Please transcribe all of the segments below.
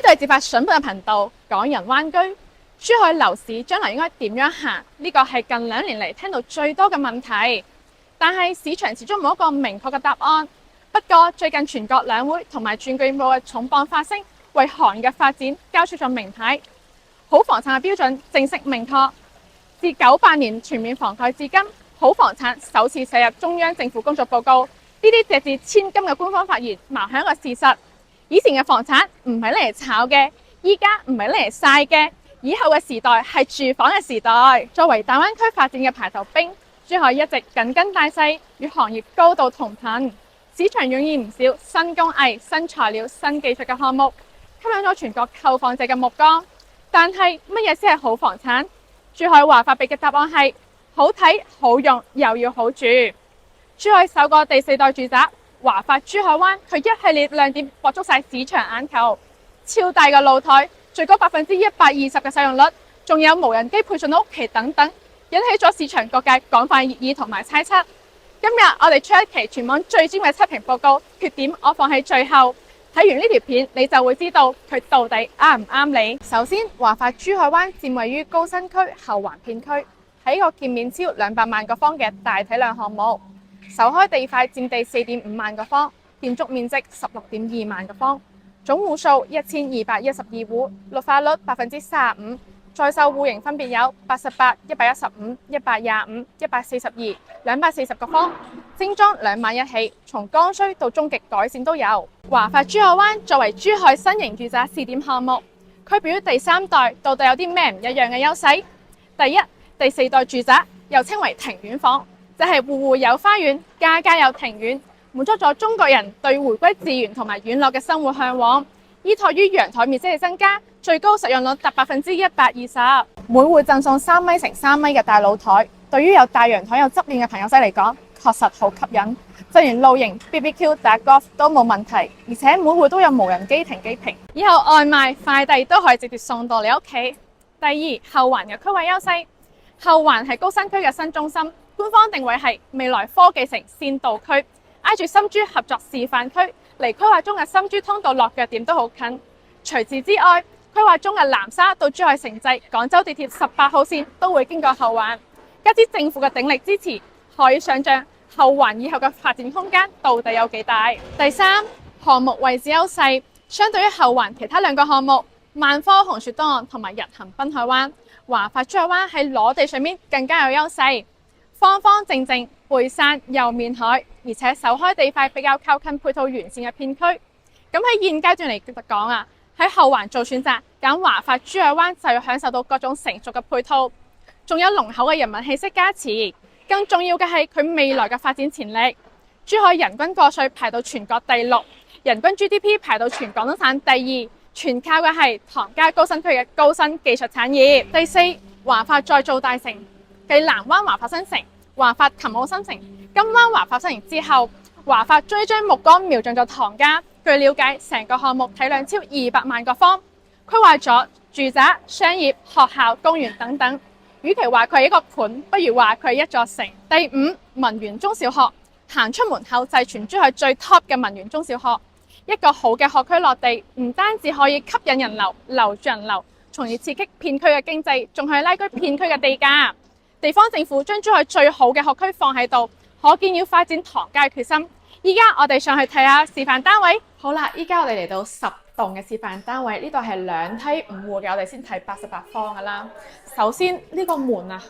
度係自發筍盤嘅頻道，港人灣居。珠海樓市將來應該點樣行？呢個係近2年嚟聽到最多嘅問題，但係市場始終冇一個明確嘅答案。不過最近全國兩會同埋全國嘅重磅發聲，為行業嘅發展交出咗名牌。好房產嘅標準正式明確，自98年全面房改至今，好房產首次寫入中央政府工作報告。呢啲隻字千金嘅官方發言，矛響一個事實：以前嘅房產唔係嚟炒嘅，依家唔係嚟曬嘅。以後嘅時代係住房嘅時代。作為大灣區發展嘅排頭兵，珠海一直緊跟大勢，與行業高度同頻。市場湧現唔少新工藝、新材料、新技術嘅項目，吸引咗全國購房者嘅目光。但係乜嘢先係好房產？珠海華發俾嘅答案係好睇、好用又要好住。珠海首個第4代住宅華發珠海灣，佢一系列亮點博足晒市場眼球，超大嘅露台，最高120%嘅使用率，仲有無人機配送到屋企等等，引起咗市場各界廣泛熱議同埋猜測。今日我哋出一期全網最專嘅測評報告，缺點我放喺最後。睇完呢條片，你就會知道佢到底啱唔啱你。首先，華發珠海灣佔位於高新區後環片區，係一個建面超200萬個方嘅大體量項目。首開地塊佔地4.5萬個方，建築面積16.2萬個方。總戶數1212戶，綠化率35%，在售戶型分別有88、115、125、142、240個方，精裝2萬一起，從剛需到終極改善都有。華發珠海灣作為珠海新型住宅試點項目，區別於第3代到底有啲咩唔一樣嘅優勢？第一，第4代住宅又稱為庭院房，就係戶戶有花園，家家有庭院，滿足咗中國人對回歸自然同埋院落嘅生活向往。依託於陽台面積嘅增加，最高實用率達120%。每戶贈送3米乘3米嘅大露台，對於有大陽台有側面嘅朋友仔嚟講，確實好吸引。就連露營、BBQ、打 golf 都冇問題，而且每戶都有無人機停機坪，以後外賣、快遞都可以直接送到你屋企。第二，後環嘅區位優勢，後環係高新區嘅新中心，官方定位係未來科技城先導區，挨住深珠合作示範區，離規劃中嘅深珠通道落腳點都好近。除此之外，規劃中嘅南沙到珠海城際廣州地鐵18號線都會經過後環，加之政府嘅鼎力支持，可以想象後環以後嘅發展空間到底有幾大。第三，項目位置優勢，相對於後環其他2個項目萬科紅樹東岸同埋日行濱海灣，華發珠海灣喺攞地上面更加有優勢，方方正正背山又面海，而且首開地塊比較靠近配套完善嘅片區。咁喺現階段嚟講啊，喺後環做選擇，揀華發珠海灣就要享受到各種成熟嘅配套，仲有濃厚嘅人民氣息加持。更重要嘅係佢未來嘅發展潛力。珠海人均個稅排到全國第6，人均 GDP 排到全廣東省第2，全靠嘅係唐家高新區嘅高新技術產業。第四，華發再造大城，繼南灣華發新城、華發琴澳新城、金灣華發新城之後，華發終於將目光瞄準咗唐家。據了解，成個項目體量超200萬個方，規劃咗住宅、商業、學校、公園等等。與其話佢係一個盤，不如話佢係一座城。第五，文園中小學，行出門口就係全珠海最 top 嘅文園中小學。一個好嘅學區落地，唔單止可以吸引人流、留住人流，從而刺激片區嘅經濟，仲係拉高片區嘅地價。地方政府將珠海最好嘅學區放喺度，可見要發展唐家嘅決心。依家我哋上去睇下示範單位。好啦，依家我哋嚟到10棟嘅示範單位，呢度係2梯5戶嘅，我哋先睇88方噶啦。首先呢個門啊，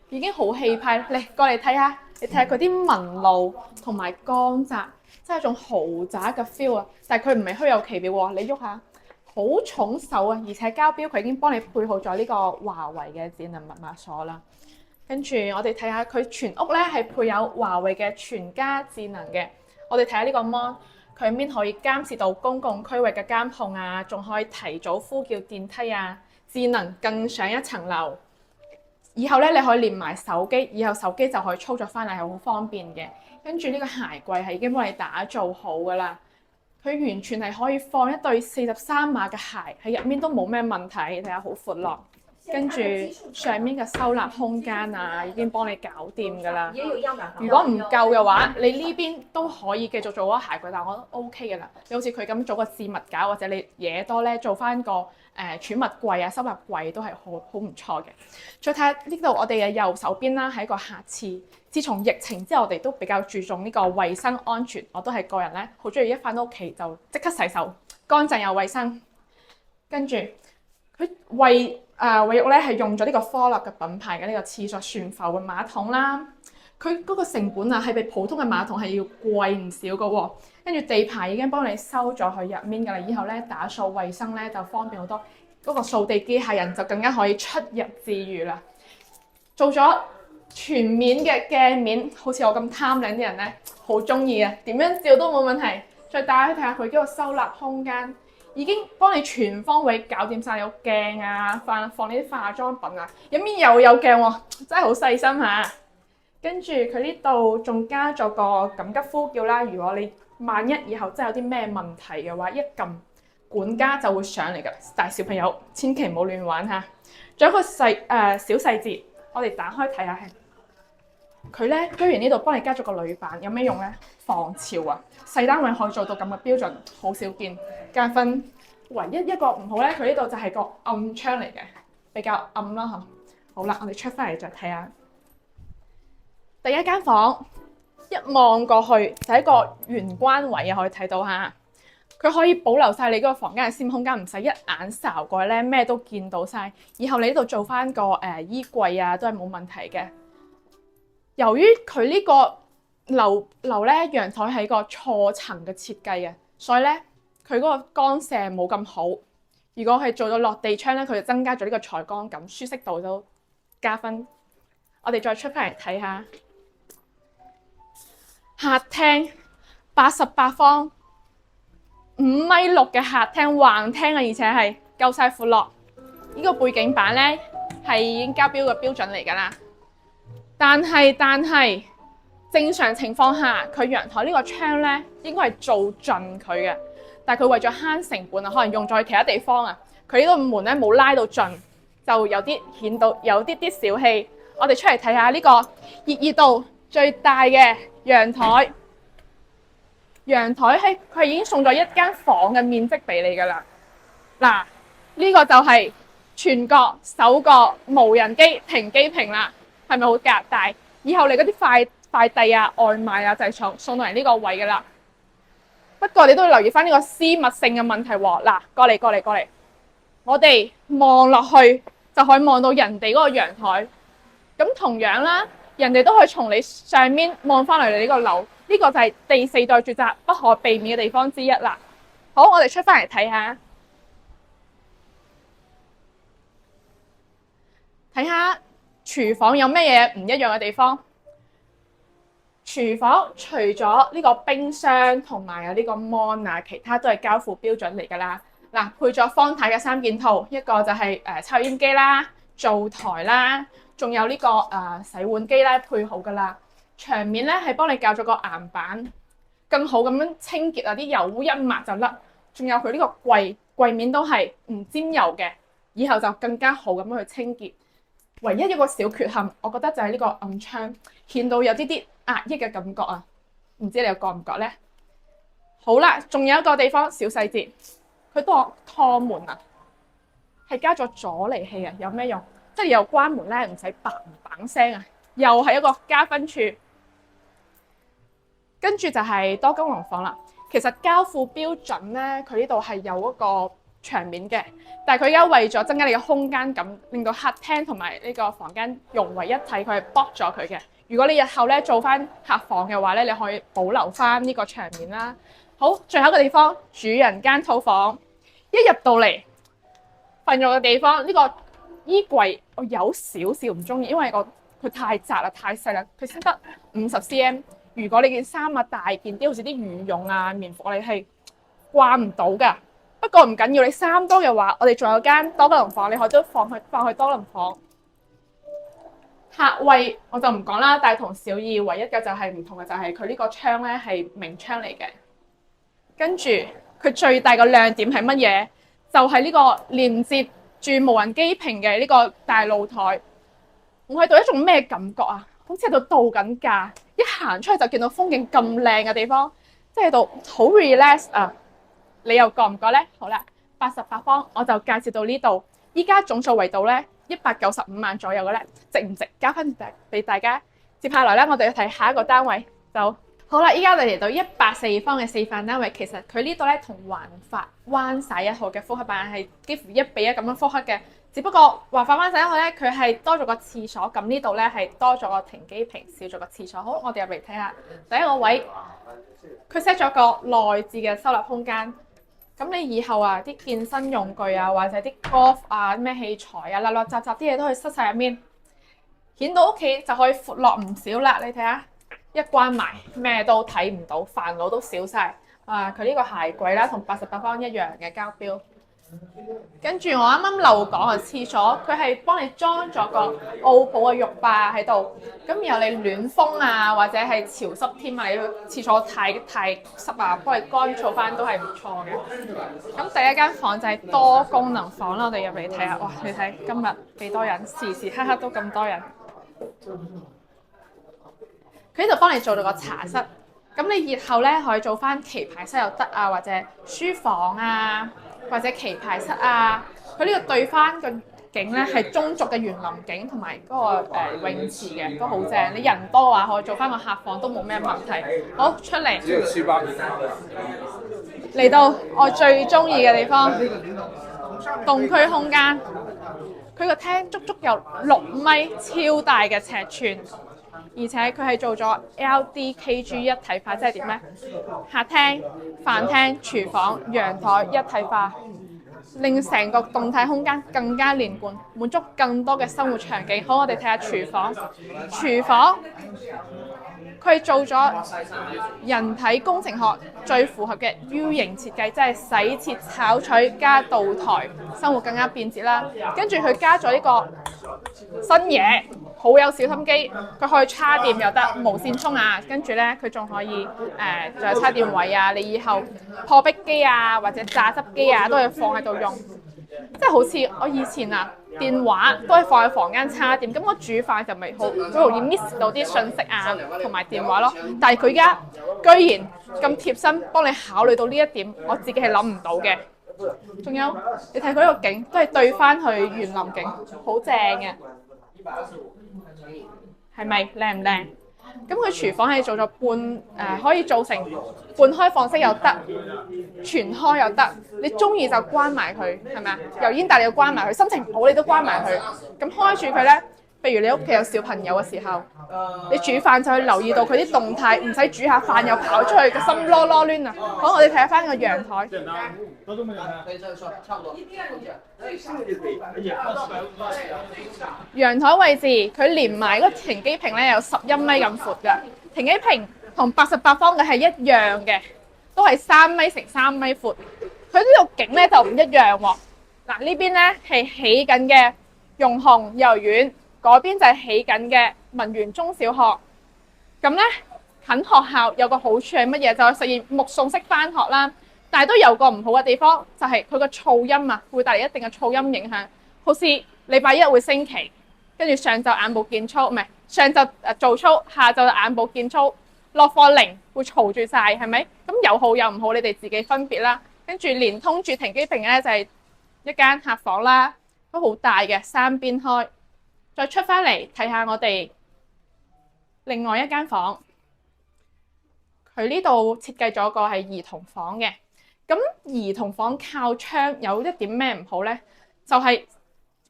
已經好氣派，嚟過嚟睇下，你睇下佢啲紋路同埋光澤，真係一種豪宅嘅 feel 啊！但係佢唔係虛有其表喎，你喐下，好重手啊！而且交標佢已經幫你配好咗呢個華為嘅智能密碼鎖啦。跟住我哋睇下佢全屋咧係配有華為嘅全家智能嘅。我哋睇下呢個 mon， 佢面可以監視到公共區域嘅監控啊，仲可以提早呼叫電梯啊，智能更上一層樓。以後咧你可以連埋手機，以後手機就可以操作翻嚟，係好方便嘅。跟住呢個鞋櫃係已經幫你打造好噶啦，佢完全係可以放一對43碼嘅鞋喺入面都冇咩問題。睇下好闊落。跟住上面嘅收納空間啊，已經幫你搞掂㗎啦。如果唔夠嘅話，你呢邊都可以繼續做嗰個鞋櫃，但係我覺得 OK 嘅啦。你好似佢咁做個置物架，或者你嘢多咧，做翻個儲物櫃啊、收納櫃都係好唔錯嘅。再睇下呢度，我哋嘅右手邊啦，係一個客廁。自從疫情之後，我哋都比較注重呢個衞生安全。我都係個人咧，好中意一返到屋企就即刻洗手，乾淨又衞生。跟住佢衛浴咧係用咗呢個科樂嘅品牌嘅呢個廁所旋浮嘅馬桶啦。佢嗰個成本啊係比普通嘅馬桶係要貴唔少嘅喎。跟住地排已經幫你收咗去入面㗎啦，以後咧打掃衞生咧就方便好多。嗰個掃地機械人就更加可以出入自如啦。做咗全面嘅鏡面，好似我咁貪靚啲人咧，好中意啊！點樣照都冇問題。再帶去睇下佢嗰個收納空間，已經幫你全方位搞掂晒，有鏡啊，放呢啲化妝品啊，入面又有鏡喎，真係好細心嚇。跟住佢呢度仲加咗個緊急呼叫啦，如果你萬一以後真係有啲咩問題嘅話，一撳管家就會上嚟㗎。但係小朋友千祈唔好亂玩嚇。仲有一個小細節，我哋打開睇下係佢咧，居然呢度幫你加咗個鋁板，有咩用咧？防潮啊！細單位可以做到咁嘅標準，好少見。加分唯一一個唔好咧，佢呢度就係個暗窗嚟嘅，比較暗啦嚇。好啦，我哋出翻嚟再睇下第一間房，一望過去就係一個玄關位啊，可以睇到嚇。佢可以保留晒你嗰個房間嘅私密空間，唔使一眼睄過去咧，咩都見到晒。以後你呢度做翻個衣櫃啊，都係冇問題嘅。由於佢呢個樓咧陽台係個錯層嘅設計嘅，所以咧佢嗰個乾射冇咁好。如果係做到落地窗咧，佢就增加咗呢個採光感，舒適度都加分。我哋再出翻嚟睇下客廳，88方5.6米嘅客廳橫廳啊，而且係夠晒闊落。呢個背景板咧係已經交標嘅標準嚟㗎啦。但係正常情況下，佢陽台呢個窗咧應該係做盡佢嘅，但係佢為咗慳成本啊，可能用在其他地方啊，佢呢個門咧冇拉到盡，就有啲顯到有啲小氣。我哋出嚟睇下呢個熱度最大嘅陽台，陽台佢已經送咗一間房嘅面積俾你㗎啦。嗱，呢個就係全國首個無人機停機坪啦。係咪好夾大？以後你嗰啲快遞啊、外賣啊，就係送到嚟呢個位㗎啦。不過你都要留意翻呢個私密性嘅問題喎。嗱，過嚟，我哋望落去就可以望到人哋嗰個陽台。咁同樣啦，人哋都可以從你上面望翻嚟你呢個樓。呢個就係第4代住宅不可避免嘅地方之一啦。好，我哋出翻嚟睇下。廚房有咩嘢唔一樣嘅地方？廚房除咗呢個冰箱同埋有呢個 mon 啊，其他都係交付標準嚟㗎啦。嗱，配咗方太嘅3件套，一個就係抽煙機啦、灶台啦，仲有呢個洗碗機啦，配好㗎啦。牆面咧係幫你校咗個岩板，更好咁樣清潔啊，啲油污一抹就甩。仲有佢呢個櫃面都係唔沾油嘅，以後就更加好咁樣去清潔。唯一一個小缺陷，我覺得就係呢個暗窗，顯到有啲壓抑嘅感覺啊！唔知你又覺唔覺咧？好啦，仲有一個地方小細節，佢拖門啊，係加咗阻離器啊！有咩用？即係又關門咧，唔使嘭嘭聲啊！又係一個加分處。跟住就係多功能房啦。其實交付標準咧，佢呢度係有嗰個牆面嘅，但係佢而家為咗增加你嘅空間感，令到客廳同埋呢個房間融為一體，佢係剝咗佢嘅。如果你日後咧做翻客房嘅話咧，你可以保留翻呢個牆面啦。好，最後一個地方，主人間套房，一入到嚟瞓咗嘅地方，呢個衣櫃我有少少唔中意，因為佢太窄啦，太細啦，佢先得50cm。如果你件衫啊大件啲，好似啲羽絨啊、棉服，你係掛唔到㗎。不過唔緊要，你衫多嘅話，我哋仲有間多功能房，你可以都放去多功能房。客位我就唔講啦，但係同小二唯一嘅就係唔同嘅就係佢呢個窗咧係明窗嚟嘅。跟住佢最大嘅亮點係乜嘢？就係呢個連接住無人機坪嘅呢個大露台，我喺度一種咩感覺啊？好似喺度度緊假，一行出去就見到風景咁靚嘅地方，即係喺度好 relax 啊！你又覺唔覺呢？好啦，88方我就介紹到呢度，依家總數圍到呢195萬左右嘅呢，值唔值？交翻俾大家。接下來呢，我哋要睇下一個單位就好啦。依家我哋嚟到142方嘅4飯單位，其實佢呢度呢同環法灣仔1號嘅複刻版係幾乎1比1咁樣複刻嘅。只不過環法灣仔1號咧，佢係多咗個廁所，咁呢度咧係多咗個停機坪，少咗個廁所。好，我哋入嚟睇下第一個位，佢 set 咗個內置嘅收納空間。咁你以後啊，啲健身用具啊，或者啲 golf 啊，咩器材啊，垃垃雜雜啲嘢都可以塞晒入面，顯到屋企就可以闊落唔少啦。你睇下，一關埋咩都睇唔到，煩惱都少晒。啊，佢呢個鞋櫃啦，同88方一樣嘅膠標。跟住我啱啱漏講嘅廁所，佢係幫你裝咗個澳普嘅浴霸喺度，咁然後你暖風啊，或者係潮濕添啊，你廁所太濕啊，幫你乾燥翻都係唔錯嘅。咁第一間房就係多功能房啦，我哋入嚟睇下。哇，你睇今日幾多人，時時刻刻都咁多人。佢呢度幫你做到個茶室，咁你以後咧可以做翻棋牌室又得啊，或者書房啊。或者棋牌室啊，佢呢個對翻個景咧係中軸嘅園林景同埋嗰個泳池嘅，都好正。你人多嘅話，可以做翻個客房都冇咩問題。好，出嚟，嚟到我最中意嘅地方，動區空間。佢個廳足足有6米，超大嘅尺寸，而且佢係做咗 LDKG 一體化，即係點呢？客廳、飯廳、廚房、陽台一體化，令成個動態空間更加連貫，滿足更多嘅生活場景。好，我哋睇下廚房。廚房佢做咗人體工程學最符合嘅 U 型設計，即係洗切炒取加灶台，生活更加便捷啦。跟住佢加咗呢個新嘢，好有小心機，佢可以叉電又得，無線充啊。跟住咧，佢仲可以仲有叉電位啊。你以後破壁機啊或者榨汁機啊都可以放喺度用，即係好似我以前啊電話都係放喺房間叉電，咁我煮飯就咪好容易 miss 到啲信息啊同埋電話咯。但係佢而家居然咁貼身幫你考慮到呢一點，我自己係諗唔到嘅。仲有你睇佢呢個景都係對翻去園林景，好正嘅。係咪靚唔靚？咁佢廚房係做咗可以做成半開放式又得，全開又得。你中意就關埋佢，係咪啊？油煙大你要關埋佢，心情唔好你都關埋佢。咁開住佢呢，譬如你屋企有小朋友嘅時候，你煮飯就去留意到佢啲動態，唔使煮下飯又跑出去，個心囉囉攣啊！好，我哋睇下翻個陽台。陽台位置佢連埋個停機坪咧有11米咁闊㗎，停機坪同88方嘅係一樣嘅，都係3米乘3米闊。佢呢度景咧就唔一樣喎。嗱，呢邊咧係起緊嘅融紅幼兒園，嗰邊就係起緊嘅文園中小學。咁咧近學校有個好處係乜嘢？就係實現目送式返學啦。但係都有個唔好嘅地方，就係佢個噪音啊，會帶嚟一定嘅噪音影響。好似禮拜一會升旗，跟住上晝眼部見操，唔係上晝做操，下晝眼部見操，落課鈴會嘈住晒，係咪？咁有好有唔好，你哋自己分別啦。跟住連通住停機坪咧，就係一間客房啦，都好大嘅，3邊開。再出翻嚟睇下我哋另外一間房，佢呢度設計咗個係兒童房嘅。咁兒童房靠窗有一點咩唔好呢？就係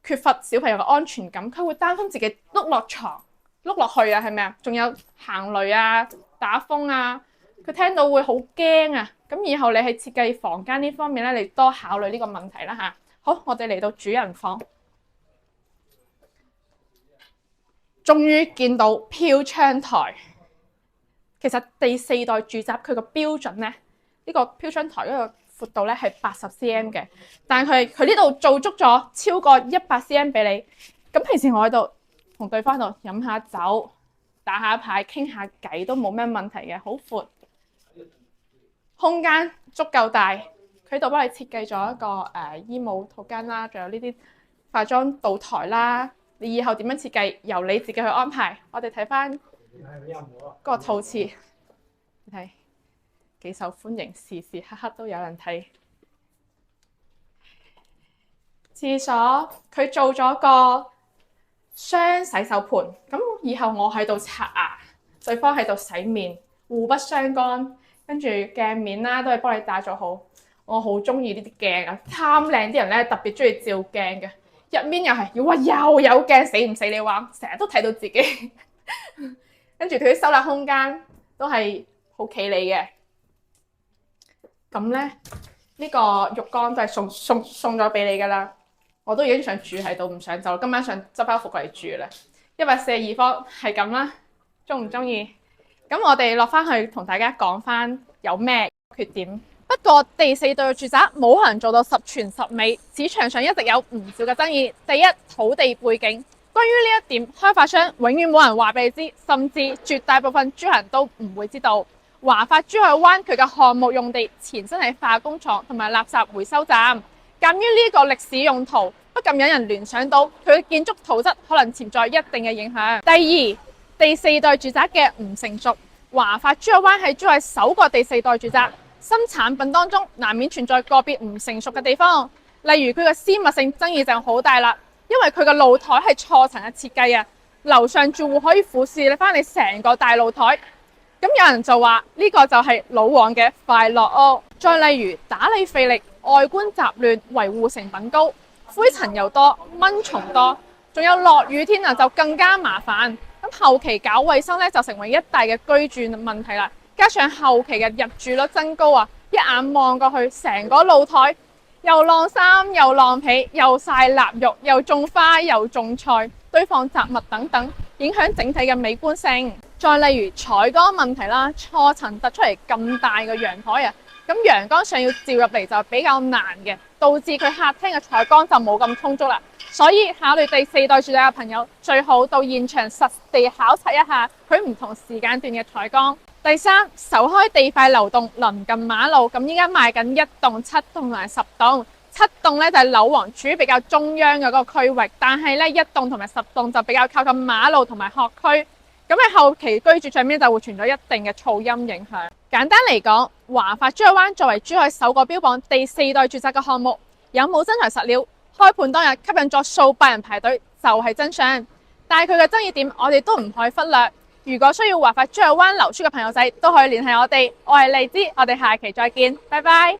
缺乏小朋友嘅安全感，佢會擔心自己碌落床、碌落去啊，係咪啊？仲有行雷啊、打風啊，佢聽到會好驚啊！咁以後你喺設計房間呢方面咧，你多考慮呢個問題啦嚇。好，我哋嚟到主人房，終於見到飄窗台。其實第4代住宅佢個標準咧，呢個飄窗台嗰個闊度咧係80 cm 嘅，但係佢呢度做足咗超過100 cm 俾你。咁平時我喺度同對方喺度飲下酒、打下牌、傾下偈都冇咩問題嘅，好闊，空間足夠大，佢度幫你設計咗一個衣帽套間啦，仲有呢啲化妝道台啦。你以後點樣設計，由你自己去安排。我哋睇翻嗰個套廁，你睇幾受歡迎，時時刻刻都有人睇。廁所佢做咗個雙洗手盆，咁以後我喺度刷牙，對方喺度洗面，互不相干。跟住鏡面啦，都係幫你打咗好。我好中意呢啲鏡啊，貪靚啲人咧特別中意照鏡嘅。入面又係，哇又有鏡，死唔死你話？成日都睇到自己。跟住佢啲收納空間都係好企理嘅。咁咧呢個浴缸都係送咗俾你噶啦。我都已經想住喺度，唔想走。今晚想執包袱過嚟住啦。142方係咁啦，中唔中意？咁我哋落翻去同大家講翻有咩缺點。不過第四代嘅住宅冇可能做到十全十美，市場上一直有唔少嘅爭議。第一，土地背景。關於呢一點，開發商永遠冇人話俾你知，甚至絕大部分珠海人都唔會知道。華發珠海灣佢嘅項目用地前身係化工廠同埋垃圾回收站。鑑於呢個歷史用途，不禁有人聯想到佢嘅建築圖則可能潛在一定嘅影響。第二，第四代住宅嘅唔成熟。華發珠海灣係珠海首個第四代住宅，新產品當中難免存在個別唔成熟嘅地方，例如佢嘅私密性爭議就好大啦，因為佢嘅露台係錯層嘅設計啊，樓上住戶可以俯視你翻你成個大露台。咁有人就話呢個就係老王嘅快樂屋。再例如打理費力，外觀雜亂，維護成本高，灰塵又多，蚊蟲多，仲有落雨天啊就更加麻煩。咁後期搞衛生咧就成為一大嘅居住問題啦。加上後期嘅入住率增高啊，一眼望過去，成個露台又晾衫又晾被又曬臘肉又種花又種菜，堆放雜物等等，影響整體嘅美觀性。再例如採光問題啦，錯層突出嚟咁大嘅陽台啊，咁陽光上要照入嚟就比較難嘅，導致佢客廳嘅採光就冇咁充足啦。所以考慮第四代住宅嘅朋友，最好到現場實地考察一下佢唔同時間段嘅採光。第三，首開地塊流動，鄰近馬路。咁依家賣緊1棟、7棟同埋10棟。7棟咧就係樓王處於比較中央嘅嗰個區域，但係咧1棟同埋10棟就比較靠近馬路同埋學區。咁喺後期居住上面就會存在一定嘅噪音影響。簡單嚟講，華發珠海灣作為珠海首個標榜第四代住宅嘅項目，有冇真材實料？開盤當日吸引咗數百人排隊就係真相。但係佢嘅爭議點，我哋都唔可以忽略。如果需要華發珠海灣樓書嘅朋友仔，都可以聯繫我哋。我係荔枝，我哋下期再見，拜拜。